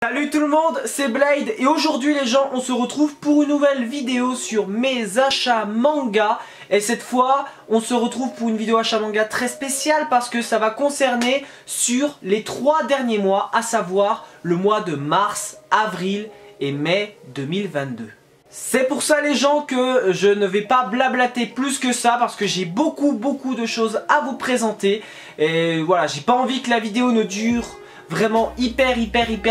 Salut tout le monde, c'est Blade et aujourd'hui les gens on se retrouve pour une nouvelle vidéo sur mes achats manga. Et cette fois on se retrouve pour une vidéo achat manga très spéciale parce que ça va concerner sur les 3 derniers mois, à savoir le mois de mars, avril et mai 2022. C'est pour ça les gens que je ne vais pas blablater plus que ça parce que j'ai beaucoup de choses à vous présenter. Et voilà, j'ai pas envie que la vidéo ne dure vraiment hyper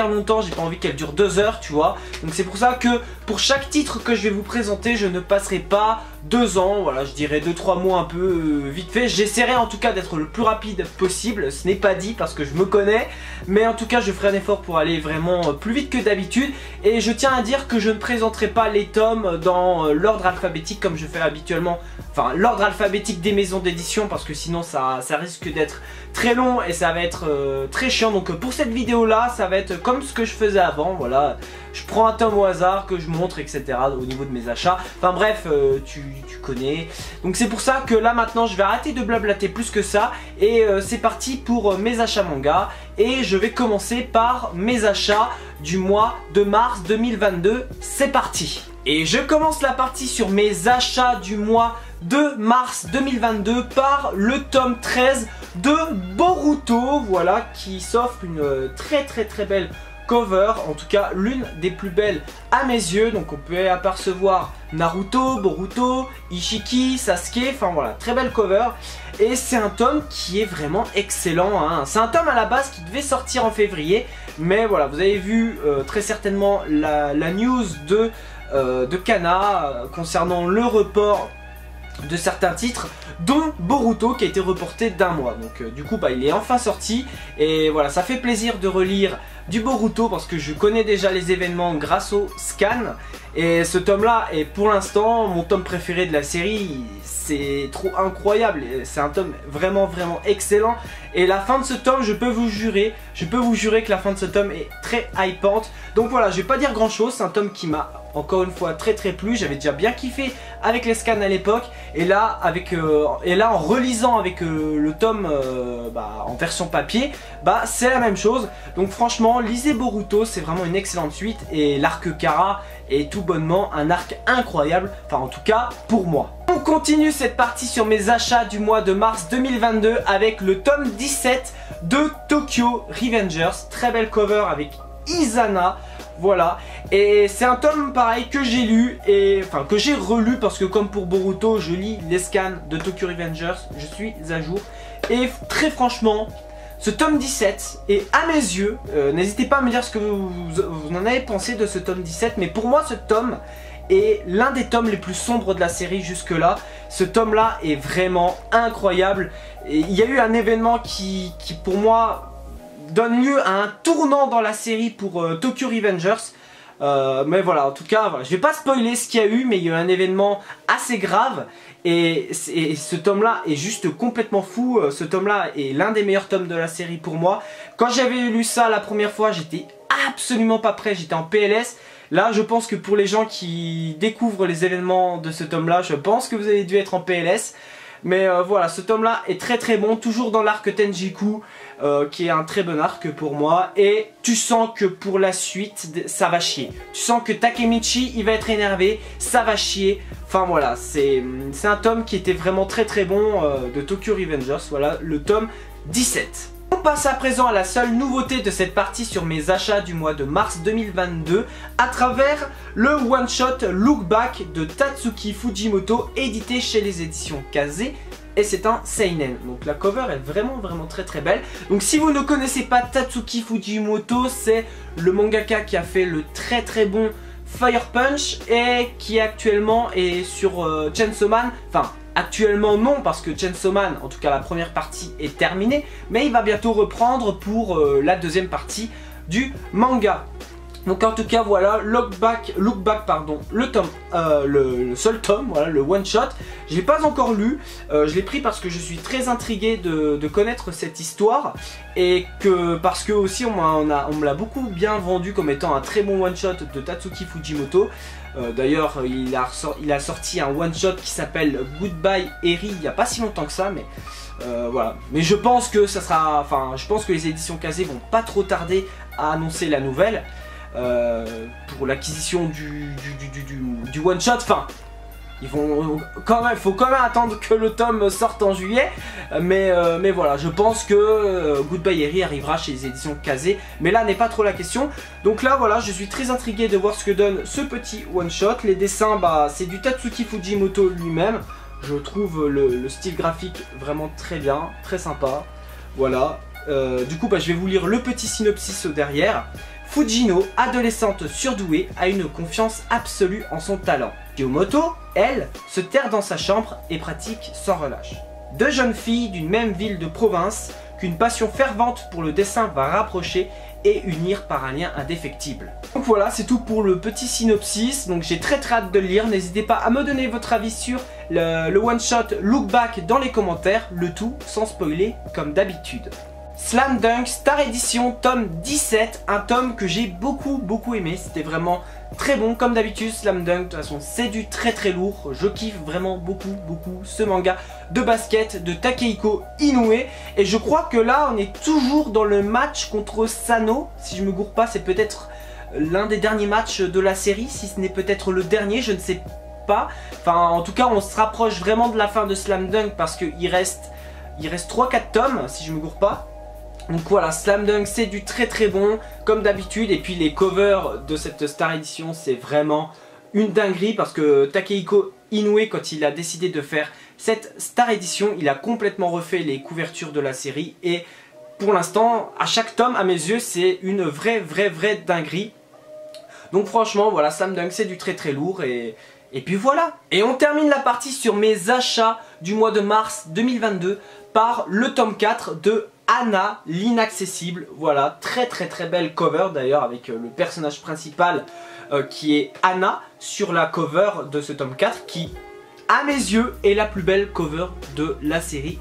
longtemps, j'ai pas envie qu'elle dure 2 heures, tu vois. Donc c'est pour ça que pour chaque titre que je vais vous présenter, je ne passerai pas 2 ans, voilà, je dirais 2-3 mois un peu vite fait. J'essaierai en tout cas d'être le plus rapide possible, ce n'est pas dit parce que je me connais, mais en tout cas je ferai un effort pour aller vraiment plus vite que d'habitude. Et je tiens à dire que je ne présenterai pas les tomes dans l'ordre alphabétique comme je fais habituellement, enfin l'ordre alphabétique des maisons d'édition, parce que sinon ça risque d'être très long et ça va être très chiant. Donc pour cette vidéo là ça va être comme ce que je faisais avant, voilà, je prends un tome au hasard que je montre, etc. au niveau de mes achats, enfin bref, tu connais. Donc c'est pour ça que là maintenant je vais arrêter de blablater plus que ça et c'est parti pour mes achats manga. Et je vais commencer par mes achats du mois de mars 2022, c'est parti. Et je commence la partie sur mes achats du mois de mars 2022 par le tome 13 de Boruto, voilà, qui s'offre une très belle cover, en tout cas l'une des plus belles à mes yeux. Donc on peut apercevoir Naruto, Boruto, Ishiki, Sasuke, enfin voilà, très belle cover. Et c'est un tome qui est vraiment excellent, hein. C'est un tome à la base qui devait sortir en février, mais voilà, vous avez vu très certainement la news de Kana concernant le report de certains titres, dont Boruto qui a été reporté d'1 mois. Donc du coup il est enfin sorti et voilà, ça fait plaisir de relire du Boruto parce que je connais déjà les événements grâce au scan. Et ce tome là est pour l'instant mon tome préféré de la série, c'est trop incroyable, c'est un tome vraiment excellent. Et la fin de ce tome, je peux vous jurer que la fin de ce tome est très hypante. Donc voilà, je vais pas dire grand chose, c'est un tome qui m'a encore une fois très plu. J'avais déjà bien kiffé avec les scans à l'époque, et là en relisant avec le tome en version papier, c'est la même chose. Donc franchement, lisez Boruto, c'est vraiment une excellente suite, et l'arc Kara est tout bonnement un arc incroyable, enfin en tout cas pour moi. On continue cette partie sur mes achats du mois de mars 2022 avec le tome 17 de Tokyo Revengers, très belle cover avec Izana. Voilà, et c'est un tome pareil que j'ai lu, et enfin que j'ai relu parce que comme pour Boruto je lis les scans de Tokyo Revengers, je suis à jour. Et très franchement, ce tome 17 est à mes yeux, n'hésitez pas à me dire ce que vous en avez pensé de ce tome 17, mais pour moi ce tome est l'un des tomes les plus sombres de la série jusque là. Ce tome là est vraiment incroyable, et il y a eu un événement qui pour moi donne lieu à un tournant dans la série pour Tokyo Revengers. Mais voilà, en tout cas, voilà, je vais pas spoiler ce qu'il y a eu, mais il y a eu un événement assez grave. Et ce tome là est juste complètement fou. Ce tome là est l'un des meilleurs tomes de la série pour moi. Quand j'avais lu ça la première fois, j'étais absolument pas prêt, j'étais en PLS. Là je pense que pour les gens qui découvrent les événements de ce tome là, je pense que vous avez dû être en PLS. Mais voilà, ce tome là est très bon, toujours dans l'arc Tenjiku, qui est un très bon arc pour moi. Et tu sens que pour la suite, ça va chier. Tu sens que Takemichi, il va être énervé, ça va chier. Enfin voilà, c'est un tome qui était vraiment très bon de Tokyo Revengers, voilà, le tome 17. On passe à présent à la seule nouveauté de cette partie sur mes achats du mois de mars 2022 à travers le one-shot Look Back de Tatsuki Fujimoto, édité chez les éditions Kaze, et c'est un seinen. Donc la cover est vraiment très belle. Donc si vous ne connaissez pas Tatsuki Fujimoto, c'est le mangaka qui a fait le très bon Fire Punch et qui actuellement est sur Chainsaw Man. Enfin, actuellement non, parce que Chainsaw Man, en tout cas la première partie est terminée, mais il va bientôt reprendre pour la deuxième partie du manga. Donc en tout cas voilà, Look Back pardon, le seul tome, voilà, le one shot. Je l'ai pas encore lu, je l'ai pris parce que je suis très intrigué de connaître cette histoire, et que parce que aussi on me l'a beaucoup bien vendu comme étant un très bon one shot de Tatsuki Fujimoto. D'ailleurs il a sorti un one shot qui s'appelle Goodbye Eri il n'y a pas si longtemps que ça, mais voilà. Mais je pense que ça sera, enfin je pense que les éditions Kaze vont pas trop tarder à annoncer la nouvelle. pour l'acquisition du one shot. Enfin, faut quand même attendre que le tome sorte en juillet, mais voilà, je pense que Goodbye Eri arrivera chez les éditions Kazé, mais là n'est pas trop la question. Donc là voilà, je suis très intrigué de voir ce que donne ce petit one shot. Les dessins, bah c'est du Tatsuki Fujimoto lui-même. Je trouve le style graphique vraiment très bien, très sympa. Voilà, du coup bah, je vais vous lire le petit synopsis derrière. Fujino, adolescente surdouée, a une confiance absolue en son talent. Kiyomoto, elle, se terre dans sa chambre et pratique sans relâche. Deux jeunes filles d'une même ville de province qu'une passion fervente pour le dessin va rapprocher et unir par un lien indéfectible. Donc voilà, c'est tout pour le petit synopsis, donc j'ai très hâte de le lire. N'hésitez pas à me donner votre avis sur le one shot Look Back dans les commentaires, le tout sans spoiler comme d'habitude. Slam Dunk Star Edition tome 17, un tome que j'ai beaucoup aimé, c'était vraiment très bon comme d'habitude. Slam Dunk, de toute façon c'est du très lourd, je kiffe vraiment beaucoup ce manga de basket de Takehiko Inoue, et je crois que là on est toujours dans le match contre Sano, si je me gourre pas, c'est peut-être l'un des derniers matchs de la série, si ce n'est peut-être le dernier, je ne sais pas. Enfin en tout cas on se rapproche vraiment de la fin de Slam Dunk parce qu'il reste 3-4 tomes si je me gourre pas. Donc voilà, Slam Dunk c'est du très bon comme d'habitude, et puis les covers de cette Star Edition c'est vraiment une dinguerie parce que Takehiko Inoue, quand il a décidé de faire cette Star Edition, il a complètement refait les couvertures de la série, et pour l'instant à chaque tome à mes yeux c'est une vraie dinguerie. Donc franchement voilà, Slam Dunk c'est du très lourd, et puis voilà. Et on termine la partie sur mes achats du mois de mars 2022 par le tome 4 de Anna, l'inaccessible. Voilà, très belle cover d'ailleurs, avec le personnage principal qui est Anna sur la cover de ce tome 4, qui à mes yeux est la plus belle cover de la série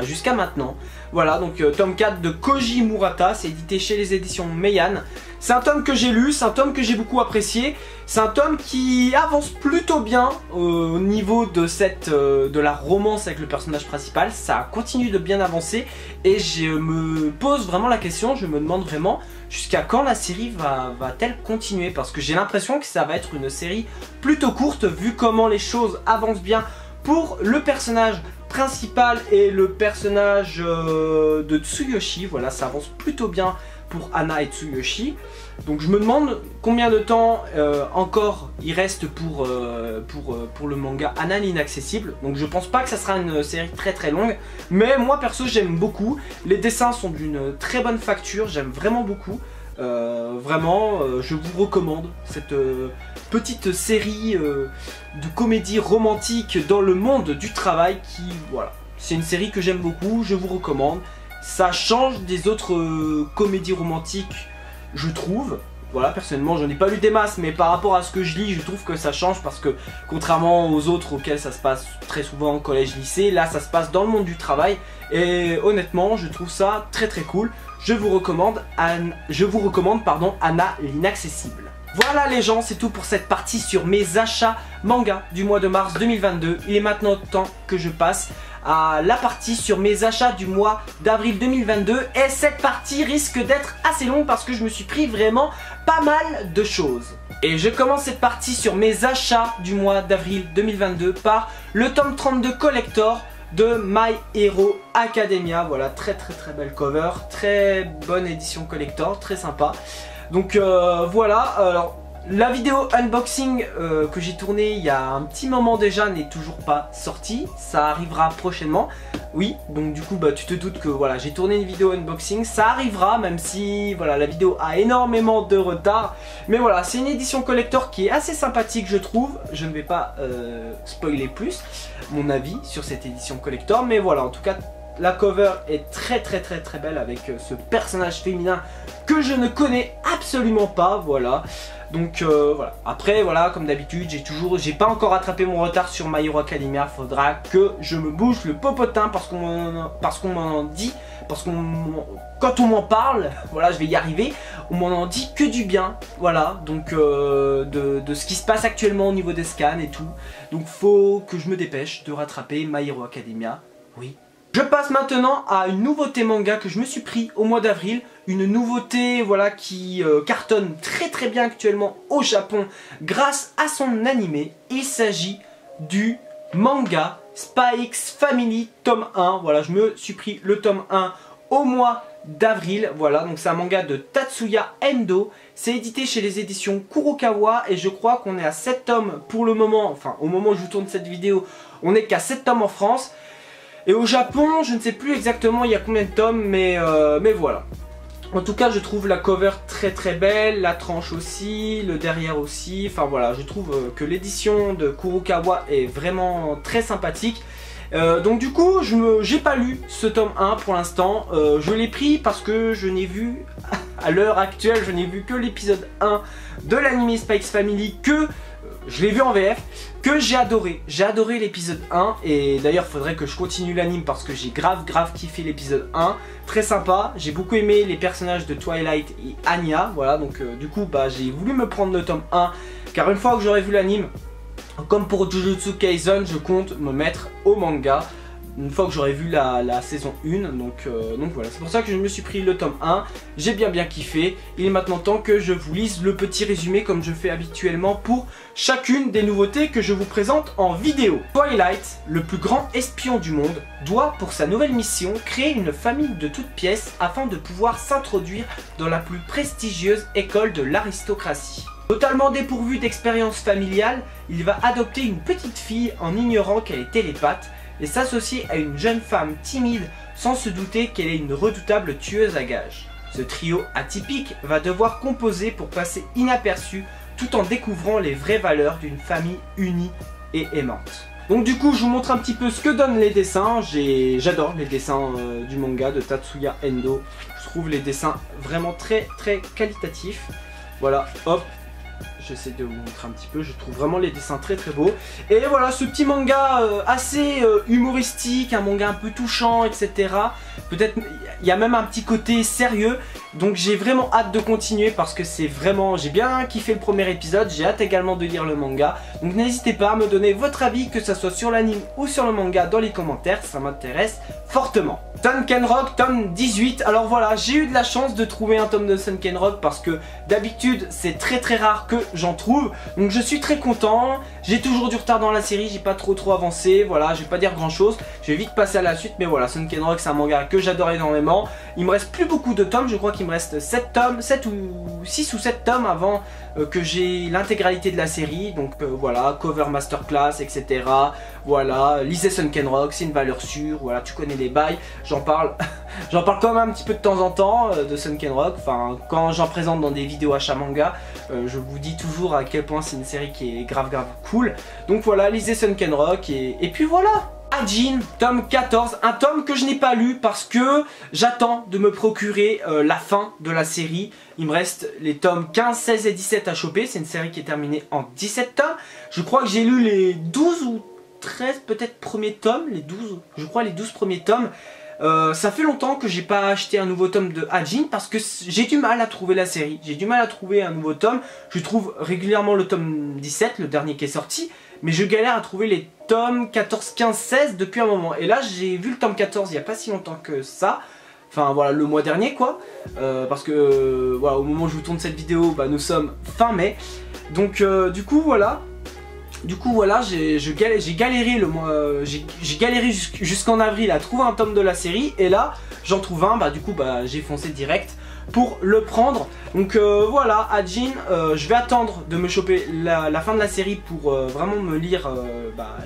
jusqu'à maintenant. Voilà, donc tome 4 de Koji Murata, c'est édité chez les éditions Meian. C'est un tome que j'ai lu, c'est un tome que j'ai beaucoup apprécié. C'est un tome qui avance plutôt bien au niveau de la romance avec le personnage principal. Ça continue de bien avancer, et je me pose vraiment la question, je me demande vraiment jusqu'à quand la série va-t-elle continuer, parce que j'ai l'impression que ça va être une série plutôt courte vu comment les choses avancent bien pour le personnage principal et le personnage de Tsuyoshi. Voilà, ça avance plutôt bien pour Anna et Tsuyoshi. Donc je me demande combien de temps encore il reste pour le manga Anna l'inaccessible. Donc je pense pas que ça sera une série très longue, mais moi perso j'aime beaucoup. Les dessins sont d'une très bonne facture, j'aime vraiment beaucoup. Je vous recommande cette petite série de comédie romantique dans le monde du travail qui, voilà, c'est une série que j'aime beaucoup, je vous recommande. Ça change des autres comédies romantiques, je trouve. Voilà, personnellement j'en ai pas lu des masses, mais par rapport à ce que je lis, je trouve que ça change, parce que contrairement aux autres auxquels ça se passe très souvent au collège-lycée, là ça se passe dans le monde du travail, et honnêtement je trouve ça très cool. Je vous recommande Anna l'inaccessible. Voilà les gens, c'est tout pour cette partie sur mes achats manga du mois de mars 2022. Il est maintenant temps que je passe à la partie sur mes achats du mois d'avril 2022, et cette partie risque d'être assez longue parce que je me suis pris vraiment pas mal de choses. Et je commence cette partie sur mes achats du mois d'avril 2022 par le tome 32 collector de My Hero Academia. Voilà, très belle cover, très bonne édition collector, très sympa. Donc voilà, alors la vidéo unboxing que j'ai tournée il y a un petit moment déjà n'est toujours pas sortie, ça arrivera prochainement. Oui, donc du coup bah tu te doutes que voilà, j'ai tourné une vidéo unboxing, ça arrivera même si voilà, la vidéo a énormément de retard. Mais voilà, c'est une édition collector qui est assez sympathique je trouve. Je ne vais pas spoiler plus mon avis sur cette édition collector, mais voilà, en tout cas la cover est très belle avec ce personnage féminin que je ne connais absolument pas, voilà. Donc voilà, après voilà, comme d'habitude j'ai pas encore rattrapé mon retard sur My Hero Academia. Faudra que je me bouge le popotin parce qu'on m'en dit, quand on m'en parle, voilà, je vais y arriver, on m'en en dit que du bien, voilà, donc de ce qui se passe actuellement au niveau des scans et tout. Donc faut que je me dépêche de rattraper My Hero Academia, oui, Je passe maintenant à une nouveauté manga que je me suis pris au mois d'avril. Une nouveauté voilà, qui cartonne très bien actuellement au Japon grâce à son animé. Il s'agit du manga Spy X Family tome 1. Voilà, je me suis pris le tome 1 au mois d'avril. Voilà, donc c'est un manga de Tatsuya Endo. C'est édité chez les éditions Kurokawa et je crois qu'on est à 7 tomes pour le moment. Enfin, au moment où je vous tourne cette vidéo, on n'est qu'à 7 tomes en France. Et au Japon, je ne sais plus exactement il y a combien de tomes, mais voilà. En tout cas, je trouve la cover très belle, la tranche aussi, le derrière aussi. Enfin voilà, je trouve que l'édition de Kurokawa est vraiment très sympathique. Donc du coup, j'ai pas lu ce tome 1 pour l'instant. Je l'ai pris parce que je n'ai vu, à l'heure actuelle, je n'ai vu que l'épisode 1 de l'anime Spy X Family que... je l'ai vu en VF, que j'ai adoré. J'ai adoré l'épisode 1 et d'ailleurs il faudrait que je continue l'anime parce que j'ai grave kiffé l'épisode 1. Très sympa, j'ai beaucoup aimé les personnages de Twilight et Anya. Voilà, donc du coup j'ai voulu me prendre le tome 1 car une fois que j'aurai vu l'anime, comme pour Jujutsu Kaisen, je compte me mettre au manga une fois que j'aurai vu la saison 1, donc voilà, c'est pour ça que je me suis pris le tome 1, j'ai bien kiffé. Il est maintenant temps que je vous lise le petit résumé comme je fais habituellement pour chacune des nouveautés que je vous présente en vidéo. Twilight, le plus grand espion du monde, doit pour sa nouvelle mission créer une famille de toutes pièces afin de pouvoir s'introduire dans la plus prestigieuse école de l'aristocratie. Totalement dépourvu d'expérience familiale, il va adopter une petite fille en ignorant qu'elle est télépathe et s'associer à une jeune femme timide sans se douter qu'elle est une redoutable tueuse à gages. Ce trio atypique va devoir composer pour passer inaperçu tout en découvrant les vraies valeurs d'une famille unie et aimante. Donc du coup je vous montre un petit peu ce que donnent les dessins. J'adore les dessins du manga de Tatsuya Endo. Je trouve les dessins vraiment très qualitatifs. Voilà, hop. J'essaie de vous montrer un petit peu, je trouve vraiment les dessins très beaux. Et voilà, ce petit manga assez humoristique, un manga un peu touchant, etc. Peut-être, il y a même un petit côté sérieux. Donc j'ai vraiment hâte de continuer parce que c'est vraiment... j'ai bien kiffé le premier épisode, j'ai hâte également de lire le manga. Donc n'hésitez pas à me donner votre avis, que ce soit sur l'anime ou sur le manga, dans les commentaires, ça m'intéresse fortement. Sunken Rock, tome 18. Alors voilà, j'ai eu de la chance de trouver un tome de Sunken Rock parce que d'habitude c'est très rare que j'en trouve. Donc je suis très content. J'ai toujours du retard dans la série, j'ai pas trop avancé. Voilà, je vais pas dire grand chose. Je vais vite passer à la suite. Mais voilà, Sunken Rock c'est un manga que j'adore énormément. Il me reste plus beaucoup de tomes, je crois qu'il me reste 7 tomes, 6 ou 7 tomes avant que j'ai l'intégralité de la série. Donc voilà, cover masterclass, etc. Voilà, lisez Sunken Rock, c'est une valeur sûre. Voilà, tu connais les bails. J'en parle quand même un petit peu de temps en temps de Sunken Rock. Enfin, quand j'en présente dans des vidéos achat manga, je vous dis toujours à quel point c'est une série qui est grave cool. Donc voilà, lisez Sunken Rock et puis voilà. Ajin, tome 14, un tome que je n'ai pas lu parce que j'attends de me procurer la fin de la série. Il me reste les tomes 15, 16 et 17 à choper. C'est une série qui est terminée en 17 tomes. Je crois que j'ai lu les 12 ou 13 peut-être premiers tomes, les 12, je crois les 12 premiers tomes. Ça fait longtemps que j'ai pas acheté un nouveau tome de Ajin parce que j'ai du mal à trouver la série. J'ai du mal à trouver un nouveau tome. Je trouve régulièrement le tome 17, le dernier qui est sorti. Mais je galère à trouver les tomes 14, 15, 16 depuis un moment. Et là j'ai vu le tome 14 il n'y a pas si longtemps que ça. Enfin voilà, le mois dernier quoi. Parce que voilà, au moment où je vous tourne cette vidéo, nous sommes fin mai. Donc du coup voilà, j'ai galéré j'ai galéré jusqu'en avril à trouver un tome de la série. Et là j'en trouve un, du coup j'ai foncé direct pour le prendre. Donc voilà, Ajin, je vais attendre de me choper la fin de la série pour vraiment me lire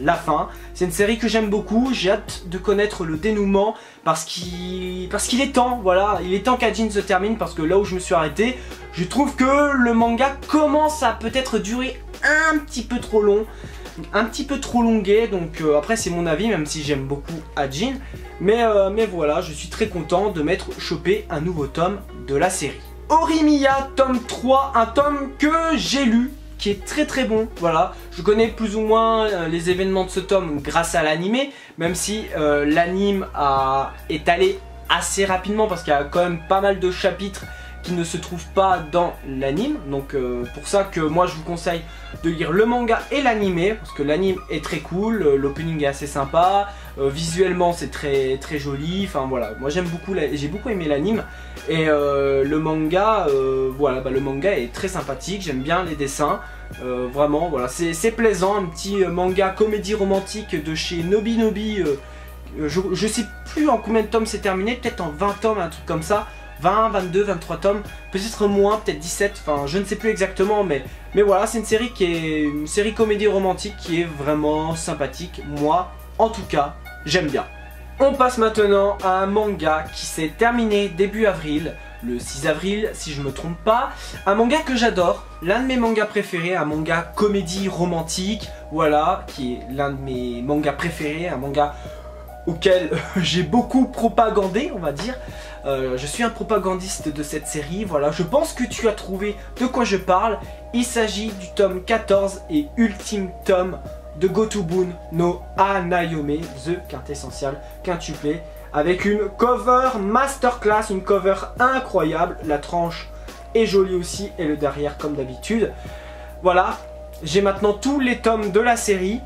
la fin. C'est une série que j'aime beaucoup, j'ai hâte de connaître le dénouement parce qu'il est temps, voilà, il est temps qu'Ajin se termine parce que là où je me suis arrêté, je trouve que le manga commence à peut-être durer un petit peu trop long. Un petit peu trop longué, donc après c'est mon avis, même si j'aime beaucoup Ajin. Mais voilà, je suis très content de m'être chopé un nouveau tome de la série. Horimiya, tome 3, un tome que j'ai lu, qui est très bon. Voilà, je connais plus ou moins les événements de ce tome grâce à l'anime, même si l'anime est allé assez rapidement parce qu'il y a quand même pas mal de chapitres qui ne se trouve pas dans l'anime. Donc pour ça que moi je vous conseille de lire le manga et l'anime, parce que l'anime est très cool, l'opening est assez sympa, visuellement c'est très joli, enfin voilà, moi j'aime beaucoup, j'ai beaucoup aimé l'anime. Et le manga, voilà, le manga est très sympathique, j'aime bien les dessins, vraiment, voilà, c'est plaisant, un petit manga comédie romantique de chez Nobinobi, je sais plus en combien de tomes c'est terminé, peut-être en 20 tomes, un truc comme ça, 20, 22, 23 tomes, peut-être moins, peut-être 17, enfin je ne sais plus exactement, mais voilà, c'est une série qui est une série comédie romantique qui est vraiment sympathique, moi, en tout cas, j'aime bien. On passe maintenant à un manga qui s'est terminé début avril, le 6 avril si je me trompe pas. Un manga que j'adore, l'un de mes mangas préférés, un manga comédie romantique, voilà, qui est l'un de mes mangas préférés, un manga auquel j'ai beaucoup propagandé, on va dire. Je suis un propagandiste de cette série, voilà, je pense que tu as trouvé de quoi je parle. Il s'agit du tome 14 et ultime tome de Gotobun no Hanayome, The quintessential quintuplé, avec une cover masterclass, une cover incroyable, la tranche est jolie aussi et le derrière comme d'habitude. Voilà, j'ai maintenant tous les tomes de la série,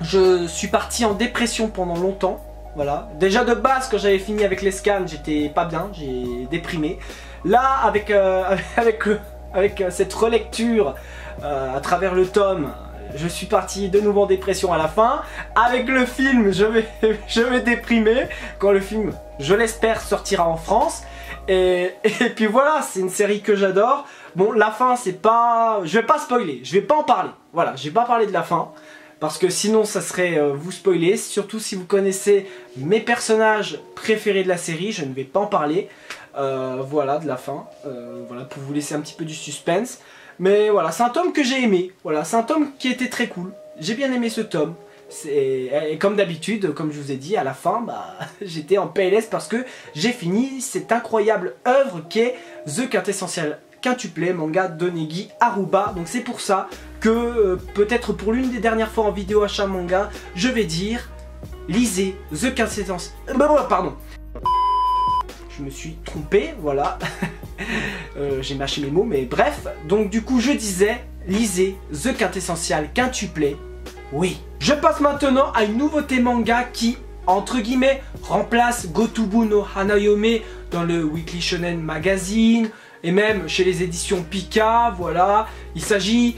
je suis parti en dépression pendant longtemps, voilà, déjà de base quand j'avais fini avec les scans j'étais pas bien, j'ai déprimé, là avec cette relecture à travers le tome, je suis parti de nouveau en dépression à la fin. Avec le film, je vais déprimer quand le film, je l'espère, sortira en France. Et puis voilà, c'est une série que j'adore. Bon, la fin, c'est pas... Je vais pas spoiler, je vais pas en parler. Voilà, je vais pas parler de la fin. Parce que sinon, ça serait vous spoiler. Surtout si vous connaissez mes personnages préférés de la série, je ne vais pas en parler. Voilà, de la fin. Voilà, pour vous laisser un petit peu du suspense. Mais voilà, c'est un tome que j'ai aimé, voilà, c'est un tome qui était très cool, j'ai bien aimé ce tome. Et comme d'habitude, comme je vous ai dit, à la fin, j'étais en PLS parce que j'ai fini cette incroyable œuvre qu'est The Quintessential Quintuplé, manga de Negi Aruba. Donc c'est pour ça que, peut-être pour l'une des dernières fois en vidéo achat manga, je vais dire, lisez The Quintessential... pardon. Je me suis trompé, voilà. J'ai mâché mes mots, mais bref. Donc du coup, je disais, lisez The Quintessential Quintuplé. Oui. Je passe maintenant à une nouveauté manga qui, entre guillemets, remplace Gotobun no Hanayome dans le Weekly Shonen Magazine et même chez les éditions Pika, voilà. Il s'agit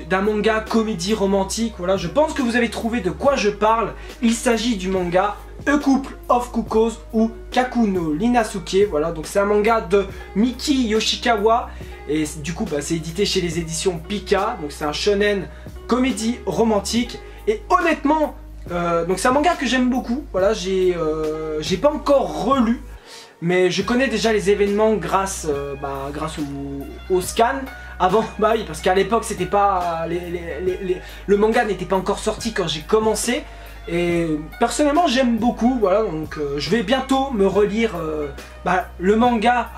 d'un manga comédie romantique, voilà. Je pense que vous avez trouvé de quoi je parle. Il s'agit du manga A Couple of Cuckoos ou Kaku no Linasuke, voilà. Donc c'est un manga de Miki Yoshikawa et du coup c'est édité chez les éditions Pika. Donc c'est un shonen comédie romantique et honnêtement, donc c'est un manga que j'aime beaucoup, voilà. J'ai pas encore relu, mais je connais déjà les événements grâce au scan. Avant, oui, parce qu'à l'époque c'était pas le manga n'était pas encore sorti quand j'ai commencé. Et personnellement j'aime beaucoup, voilà, donc je vais bientôt me relire le manga,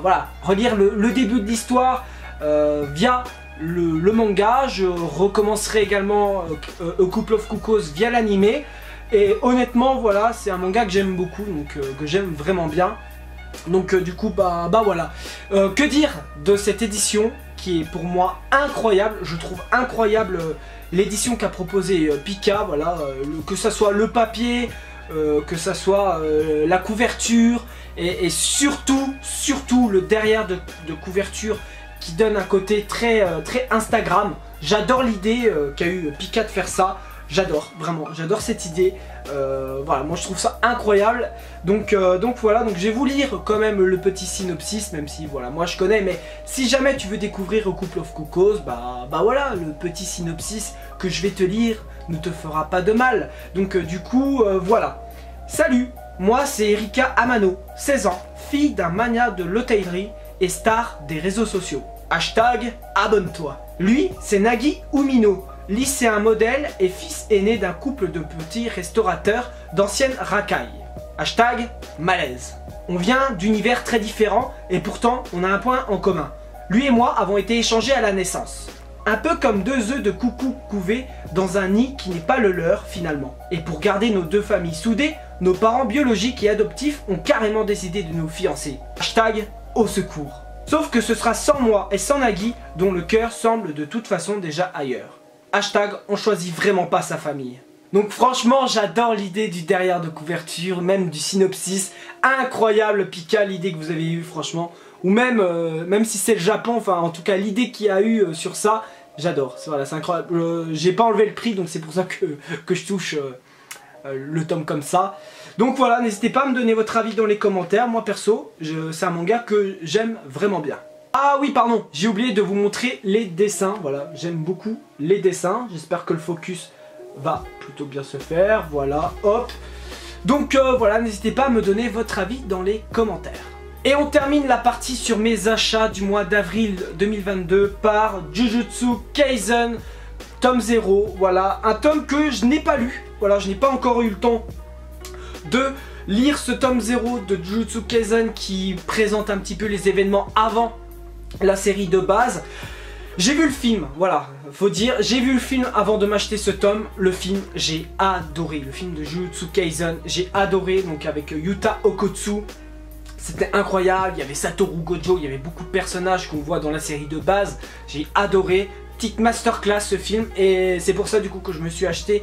voilà, relire le début de l'histoire via le manga. Je recommencerai également A Couple of Cuckoos via l'anime. Et honnêtement voilà, c'est un manga que j'aime beaucoup, donc que j'aime vraiment bien. Donc du coup voilà. Que dire de cette édition qui est pour moi incroyable. Je trouve incroyable l'édition qu'a proposé Pika, voilà, que ça soit le papier, que ça soit la couverture et surtout le derrière de couverture qui donne un côté très Instagram. J'adore l'idée qu'a eu Pika de faire ça. J'adore, vraiment, j'adore cette idée. Voilà, moi je trouve ça incroyable. Donc voilà, donc je vais vous lire quand même le petit synopsis, même si voilà, moi je connais, mais si jamais tu veux découvrir A Couple of Cuckoos, voilà, le petit synopsis que je vais te lire ne te fera pas de mal. Donc du coup, voilà. Salut, moi c'est Erika Amano, 16 ans, fille d'un mania de l'hôtellerie et star des réseaux sociaux. Hashtag abonne-toi. Lui, c'est Nagi Umino, lycéen modèle et fils aîné d'un couple de petits restaurateurs d'anciennes racailles. Hashtag malaise. On vient d'univers très différents et pourtant on a un point en commun. Lui et moi avons été échangés à la naissance. Un peu comme deux œufs de coucou couvés dans un nid qui n'est pas le leur finalement. Et pour garder nos deux familles soudées, nos parents biologiques et adoptifs ont carrément décidé de nous fiancer. Hashtag au secours. Sauf que ce sera sans moi et sans Nagui, dont le cœur semble de toute façon déjà ailleurs. Hashtag, on choisit vraiment pas sa famille. Donc franchement, j'adore l'idée du derrière de couverture, même du synopsis. Incroyable Pika, l'idée que vous avez eue franchement. Ou même, même si c'est le Japon, enfin en tout cas l'idée qu'il y a eu sur ça, j'adore. Voilà, c'est incroyable. J'ai pas enlevé le prix, donc c'est pour ça que je touche le tome comme ça. Donc voilà, n'hésitez pas à me donner votre avis dans les commentaires. Moi perso, c'est un manga que j'aime vraiment bien. Ah oui, pardon, j'ai oublié de vous montrer les dessins. Voilà, j'aime beaucoup les dessins. J'espère que le focus va plutôt bien se faire. Voilà, hop. Donc voilà, n'hésitez pas à me donner votre avis dans les commentaires. Et on termine la partie sur mes achats du mois d'avril 2022 par Jujutsu Kaisen tome 0. Voilà, un tome que je n'ai pas lu. Voilà, je n'ai pas encore eu le temps de lire ce tome 0 de Jujutsu Kaisen qui présente un petit peu les événements avant la série de base. J'ai vu le film, voilà, faut dire, j'ai vu le film avant de m'acheter ce tome. Le film, j'ai adoré, le film de Jujutsu Kaisen, j'ai adoré, donc avec Yuta Okkotsu. C'était incroyable, il y avait Satoru Gojo, il y avait beaucoup de personnages qu'on voit dans la série de base. J'ai adoré, petite masterclass ce film, et c'est pour ça du coup que je me suis acheté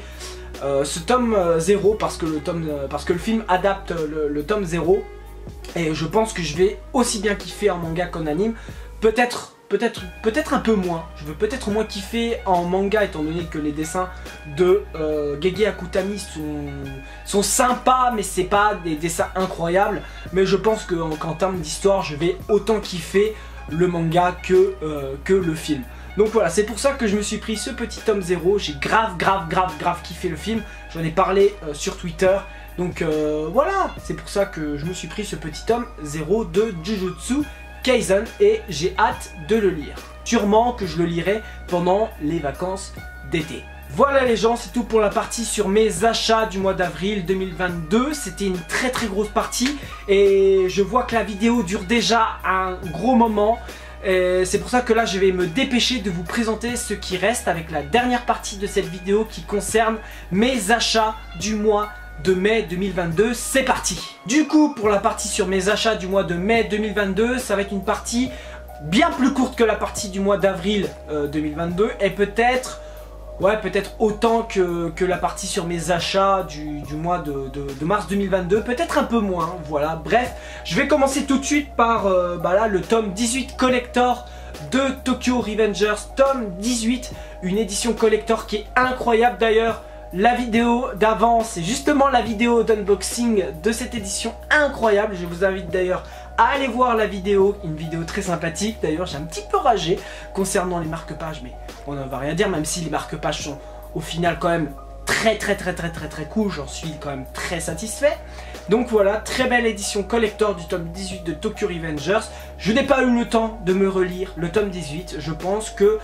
ce tome 0 parce que le film adapte le tome 0. Et je pense que je vais aussi bien kiffer en manga qu'en anime. Peut-être un peu moins. Je veux peut-être moins kiffer en manga étant donné que les dessins de Gege Akutami sont sympas, mais c'est pas des dessins incroyables. Mais je pense qu'en termes d'histoire, je vais autant kiffer le manga que le film. Donc voilà, c'est pour ça que je me suis pris ce petit tome 0. J'ai grave kiffé le film. J'en ai parlé sur Twitter. Donc voilà, c'est pour ça que je me suis pris ce petit tome 0 de Jujutsu Kaisen et j'ai hâte de le lire. Sûrement que je le lirai pendant les vacances d'été. Voilà les gens, c'est tout pour la partie sur mes achats du mois d'avril 2022. C'était une très grosse partie et je vois que la vidéo dure déjà un gros moment. C'est pour ça que là je vais me dépêcher de vous présenter ce qui reste avec la dernière partie de cette vidéo qui concerne mes achats du mois de mai 2022, c'est parti. Du coup pour la partie sur mes achats du mois de mai 2022, ça va être une partie bien plus courte que la partie du mois d'avril 2022 et peut-être autant que la partie sur mes achats du mois de mars 2022, peut-être un peu moins, voilà. Bref, je vais commencer tout de suite par là, le tome 18 collector de Tokyo Revengers, tome 18, une édition collector qui est incroyable d'ailleurs. La vidéo d'avant, c'est justement la vidéo d'unboxing de cette édition incroyable. Je vous invite d'ailleurs à aller voir la vidéo, une vidéo très sympathique. D'ailleurs, j'ai un petit peu ragé concernant les marque-pages, mais on ne va rien dire, même si les marque-pages sont au final quand même très cool. J'en suis quand même très satisfait. Donc voilà, très belle édition collector du tome 18 de Tokyo Revengers. Je n'ai pas eu le temps de me relire le tome 18. Je pense que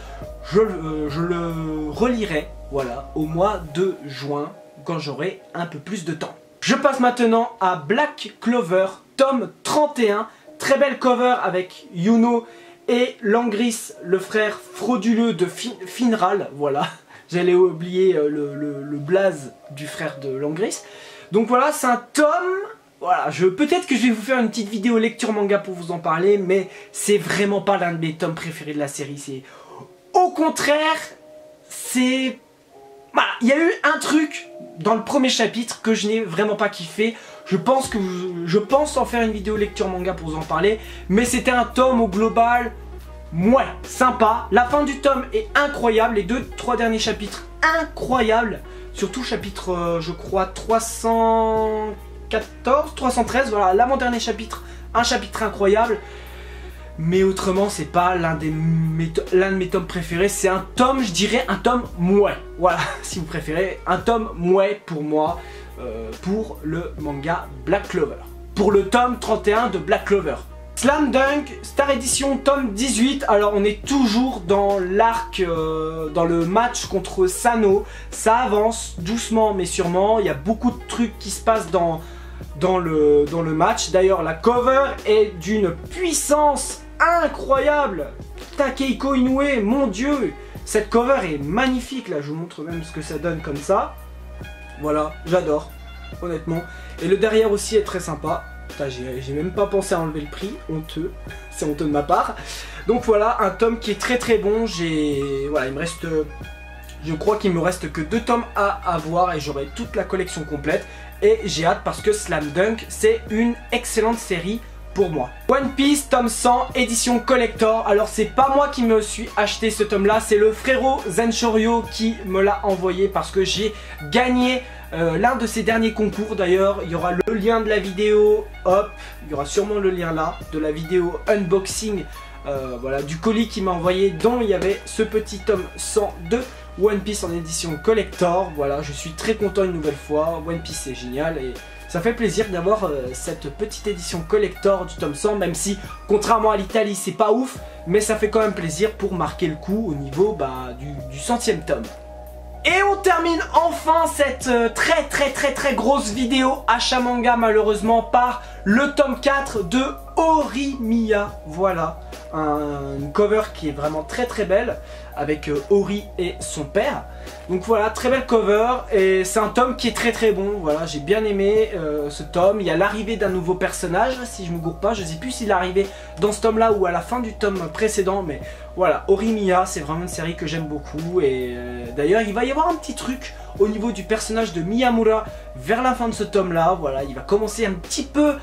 je le relirai, voilà, au mois de juin, quand j'aurai un peu plus de temps. Je passe maintenant à Black Clover, tome 31. Très belle cover avec Yuno et Langris, le frère frauduleux de Finral. Voilà, j'allais oublier le blaze du frère de Langris. Donc voilà, c'est un tome. Voilà, peut-être que je vais vous faire une petite vidéo lecture manga pour vous en parler, mais c'est vraiment pas l'un de mes tomes préférés de la série. C'est au contraire, c'est... Voilà, il y a eu un truc dans le premier chapitre que je n'ai vraiment pas kiffé. Je pense en faire une vidéo lecture manga pour vous en parler, mais c'était un tome au global, ouais, sympa. La fin du tome est incroyable, les 2-3 derniers chapitres incroyables. Surtout chapitre, je crois, 314, 313, voilà, l'avant-dernier chapitre, un chapitre incroyable. Mais autrement, c'est pas l'un de mes tomes préférés. C'est un tome, je dirais, un tome mouais. Voilà, si vous préférez, un tome mouais pour moi, pour le manga Black Clover. Pour le tome 31 de Black Clover. Slam Dunk, Star Edition, tome 18. Alors on est toujours dans l'arc, dans le match contre Sano. Ça avance doucement mais sûrement. Il y a beaucoup de trucs qui se passent dans le match. D'ailleurs la cover est d'une puissance incroyable. Takehiko Inoue, mon dieu. Cette cover est magnifique. Là je vous montre même ce que ça donne comme ça. Voilà, j'adore, honnêtement. Et le derrière aussi est très sympa. J'ai même pas pensé à enlever le prix, honteux, c'est honteux de ma part. Donc voilà, un tome qui est très très bon. Voilà, il me reste, je crois qu'il me reste que 2 tomes à avoir et j'aurai toute la collection complète. Et j'ai hâte parce que Slam Dunk, c'est une excellente série pour moi. One Piece tome 100 édition collector. Alors c'est pas moi qui me suis acheté ce tome là, c'est le frérot Zenchorio qui me l'a envoyé parce que j'ai gagné l'un de ses derniers concours. D'ailleurs il y aura le lien de la vidéo, hop, il y aura sûrement le lien là de la vidéo unboxing, voilà, du colis qu'il m'a envoyé, dont il y avait ce petit tome 100 de One Piece en édition collector. Voilà, je suis très content une nouvelle fois. One Piece c'est génial et ça fait plaisir d'avoir cette petite édition collector du tome 100, même si contrairement à l'Italie c'est pas ouf, mais ça fait quand même plaisir pour marquer le coup au niveau du 100e tome. Et on termine enfin cette très grosse vidéo achat manga malheureusement par le tome 4 de Horimiya. Voilà, une cover qui est vraiment très belle avec Ori et son père. Donc voilà, très belle cover et c'est un tome qui est très bon. Voilà, j'ai bien aimé ce tome. Il y a l'arrivée d'un nouveau personnage, si je me gourre pas. Je sais plus s'il est arrivé dans ce tome là ou à la fin du tome précédent, mais voilà, Horimiya, c'est vraiment une série que j'aime beaucoup. Et d'ailleurs, il va y avoir un petit truc au niveau du personnage de Miyamura vers la fin de ce tome là. Voilà, il va commencer un petit peu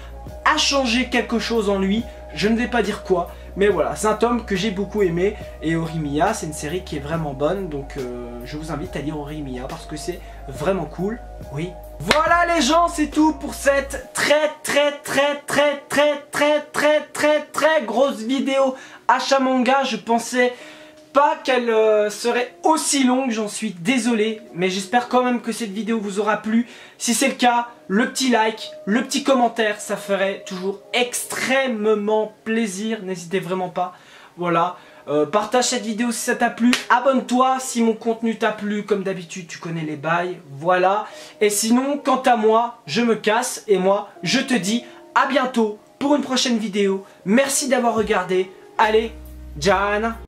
à changer quelque chose en lui. Je ne vais pas dire quoi, mais voilà, c'est un tome que j'ai beaucoup aimé. Et Horimiya, c'est une série qui est vraiment bonne. Donc je vous invite à lire Horimiya parce que c'est vraiment cool. Oui. Voilà les gens, c'est tout pour cette très grosse vidéo achat manga. Je pensais pas qu'elle serait aussi longue, j'en suis désolé, mais j'espère quand même que cette vidéo vous aura plu. Si c'est le cas, le petit like, le petit commentaire, ça ferait toujours extrêmement plaisir, n'hésitez vraiment pas. Voilà, partage cette vidéo si ça t'a plu, abonne-toi si mon contenu t'a plu, comme d'habitude tu connais les bails, voilà. Et sinon, quant à moi, je me casse et moi, je te dis à bientôt pour une prochaine vidéo. Merci d'avoir regardé, allez, Jana.